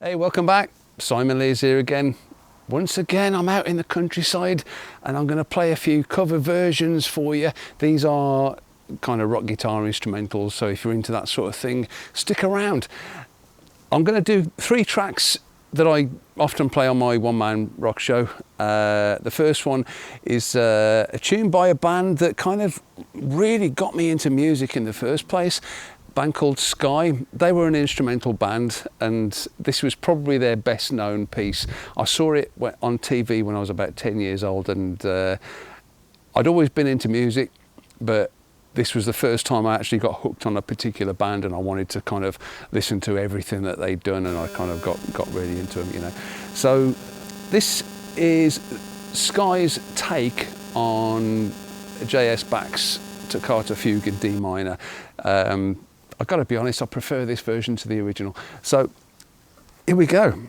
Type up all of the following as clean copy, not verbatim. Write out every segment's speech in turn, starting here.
Hey, welcome back. Simon Lees here again. Once again, I'm out in the countryside and I'm going to play a few cover versions for you. These are kind of rock guitar instrumentals, so if you're into that sort of thing, stick around. I'm going to do 3 tracks that I often play on my one-man rock show. The first one is a tune by a band that kind of really got me into music in the first place. Band called Sky. They were an instrumental band and this was probably their best known piece. I saw it on TV when I was about 10 years old and I'd always been into music, but this was the first time I actually got hooked on a particular band and I wanted to kind of listen to everything that they'd done, and I kind of got really into them, you know. So this is Sky's take on J.S. Bach's Toccata Fugue in D minor. I've got to be honest, I prefer this version to the original. So here we go.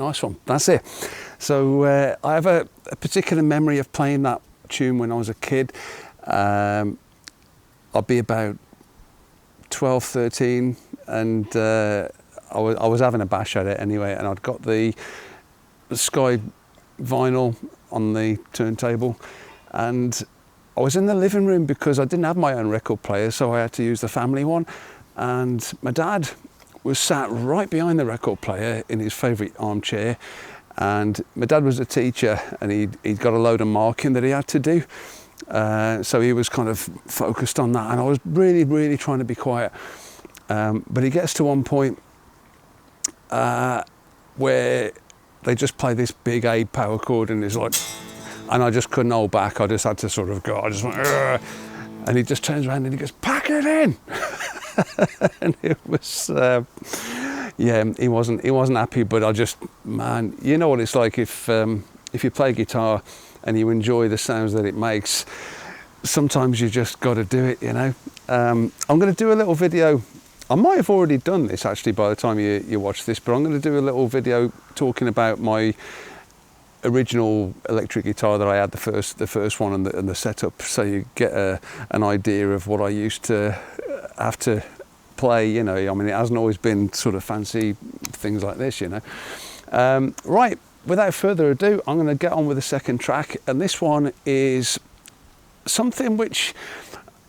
nice one. That's it. So I have a particular memory of playing that tune when I was a kid. I'd be about 12, 13, and I was having a bash at it anyway, and I'd got the Sky vinyl on the turntable, and I was in the living room because I didn't have my own record player, so I had to use the family one, and my dad was sat right behind the record player in his favourite armchair, and my dad was a teacher, and he'd got a load of marking that he had to do, so he was kind of focused on that, and I was really, really trying to be quiet, but he gets to one point where they just play this big A power chord, and it's like, and I just couldn't hold back. I just had to sort of go. I just went, "Ugh," and he just turns around and he goes, "Pack it in," and it was, yeah, he wasn't happy. But I just, man, you know what it's like if you play guitar and you enjoy the sounds that it makes. Sometimes you just got to do it, you know. I'm going to do a little video. I might have already done this actually by the time you watch this, but I'm going to do a little video talking about my original electric guitar that I had, the first one, and the setup, so you get an idea of what I used to have to play, you know. I mean, it hasn't always been sort of fancy things like this, you know. Right, without further ado, I'm going to get on with the second track, and this one is something which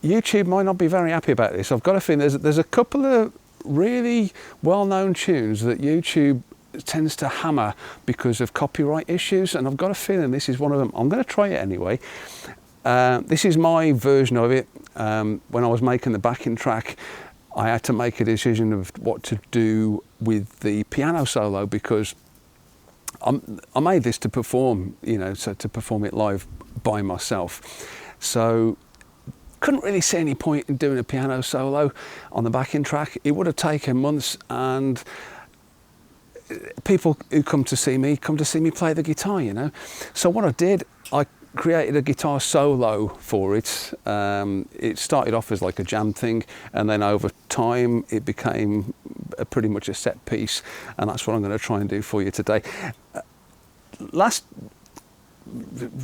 YouTube might not be very happy about. This, I've got a feeling there's a couple of really well-known tunes that YouTube tends to hammer because of copyright issues, and I've got a feeling this is one of them. I'm going to try it anyway. This is my version of it. When I was making the backing track, I had to make a decision of what to do with the piano solo, because I made this to perform, you know, so to perform it live by myself. So couldn't really see any point in doing a piano solo on the backing track. It would have taken months, and people who come to see me play the guitar, you know. So what I did, I created a guitar solo for it. It started off as like a jam thing, and then over time it became pretty much a set piece, and that's what I'm going to try and do for you today. Last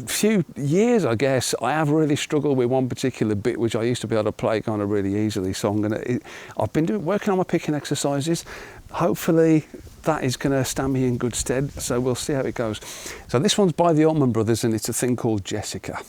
few years, I guess, I have really struggled with one particular bit which I used to be able to play kind of really easily, so I've been working on my picking exercises. Hopefully that is going to stand me in good stead, so we'll see how it goes. So this one's by the Allman brothers, and it's a thing called Jessica.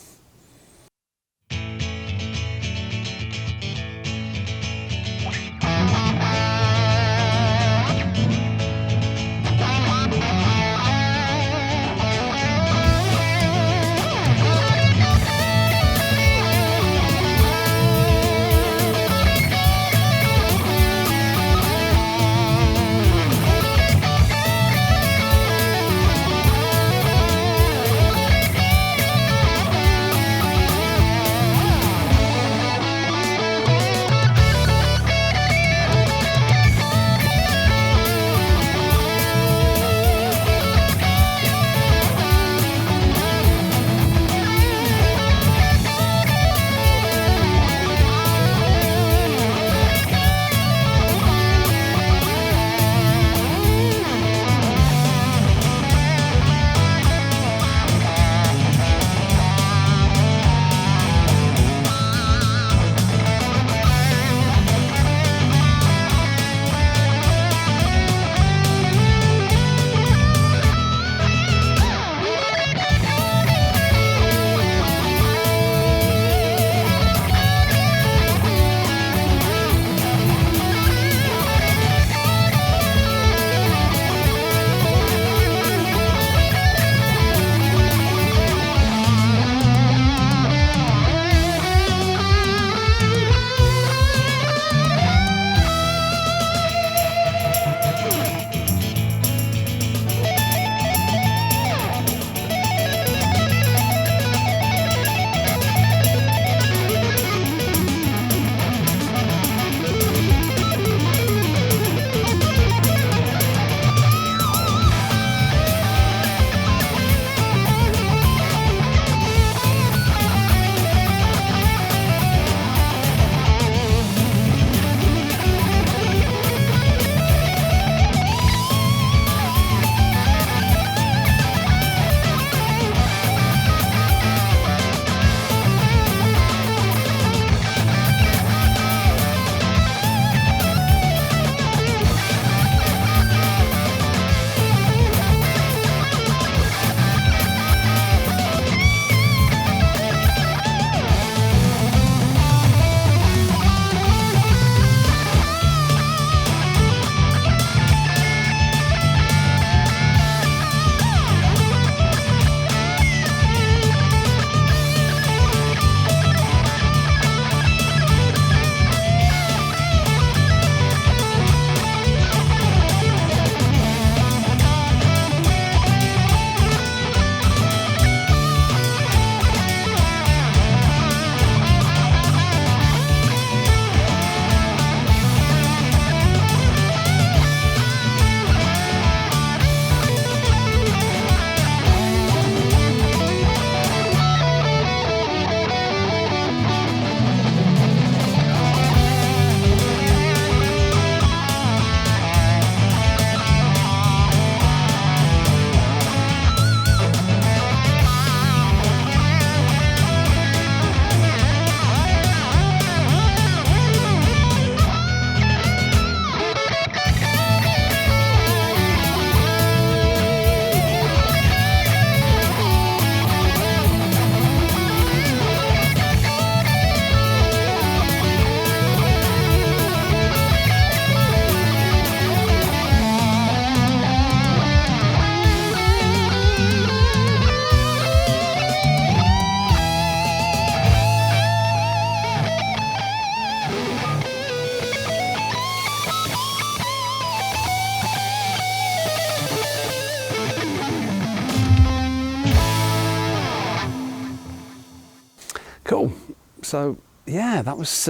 So yeah, that was.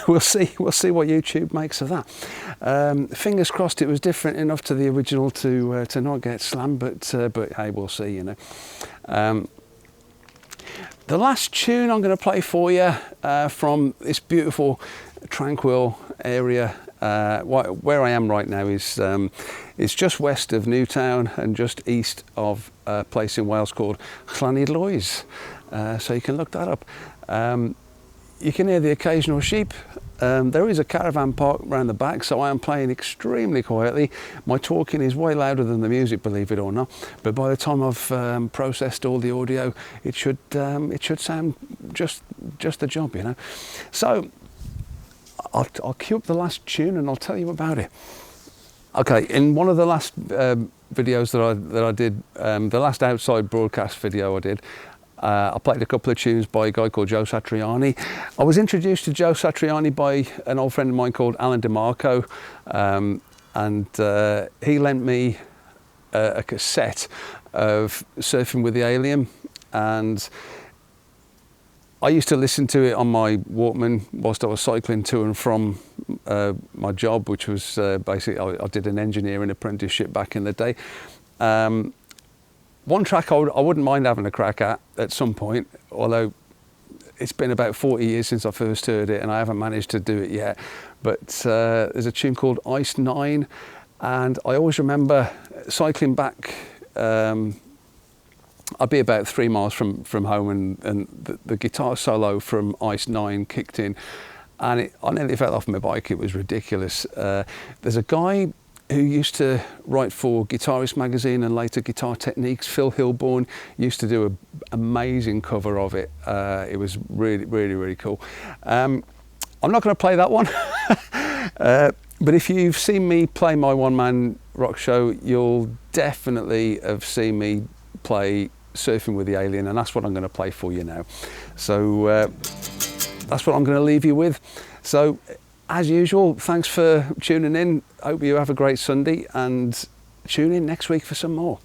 We'll see what YouTube makes of that. Fingers crossed it was different enough to the original to not get slammed, but hey, we'll see, you know. The last tune I'm going to play for you from this beautiful, tranquil area where I am right now is just west of Newtown and just east of a place in Wales called Llanidloes. So you can look that up. You can hear the occasional sheep. There is a caravan park around the back, so I am playing extremely quietly. My talking is way louder than the music, believe it or not. But by the time I've processed all the audio, it should sound just the job, you know. So I'll cue up the last tune and I'll tell you about it. Okay, in one of the last videos that I did, the last outside broadcast video I did, I played a couple of tunes by a guy called Joe Satriani. I was introduced to Joe Satriani by an old friend of mine called Alan DeMarco, and he lent me a cassette of Surfing with the Alien, and I used to listen to it on my Walkman whilst I was cycling to and from my job, which was basically, I did an engineering apprenticeship back in the day. One track I wouldn't mind having a crack at some point, although it's been about 40 years since I first heard it and I haven't managed to do it yet. But there's a tune called Ice 9, and I always remember cycling back. I'd be about 3 miles from home, and the guitar solo from Ice 9 kicked in, and I nearly fell off my bike. It was ridiculous. There's a guy who used to write for Guitarist magazine and later Guitar Techniques, Phil Hilborn, used to do an amazing cover of it. It was really, really, really cool. I'm not going to play that one, but if you've seen me play my one-man rock show, you'll definitely have seen me play Surfing with the Alien, and that's what I'm going to play for you now. So that's what I'm going to leave you with. So as usual, thanks for tuning in. Hope you have a great Sunday, and tune in next week for some more.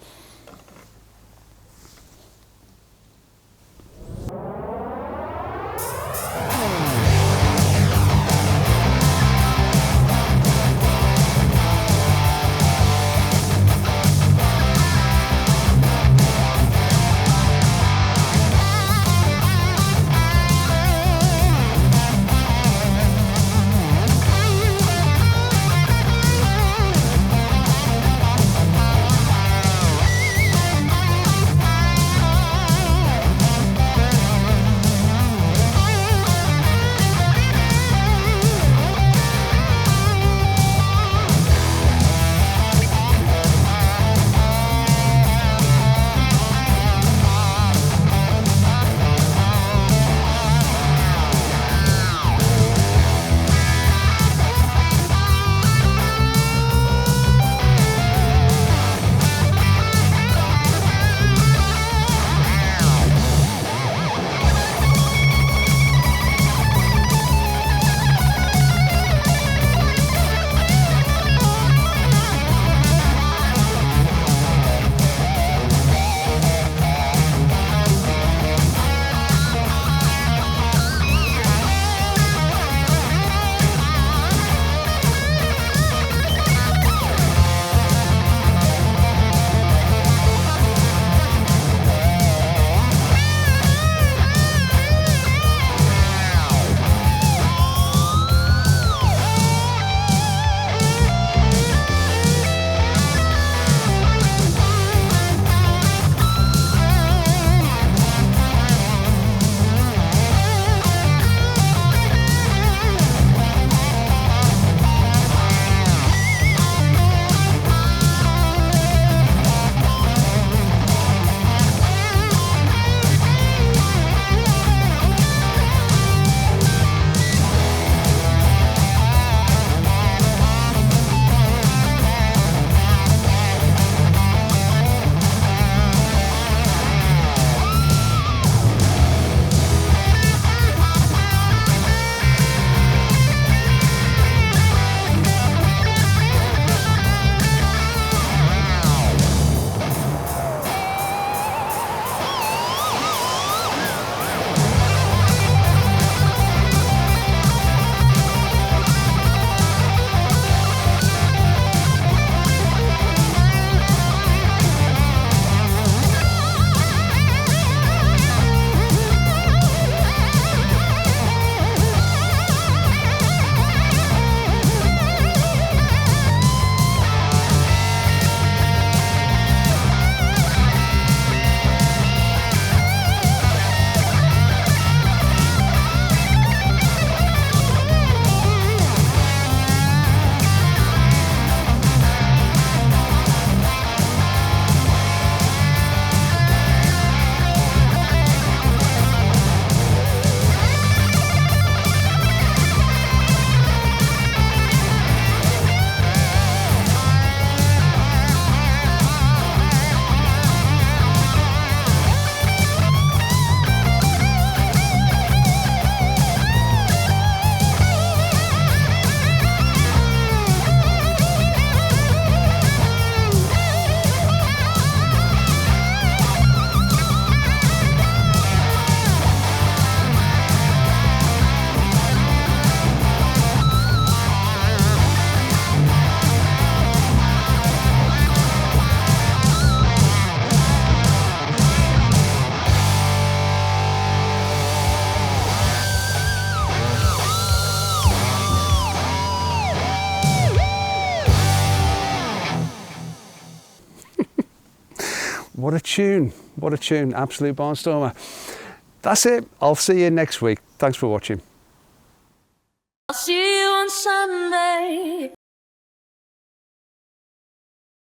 what a tune, absolute barnstormer. That's it, I'll see you next week. Thanks for watching. I'll see you on Sunday.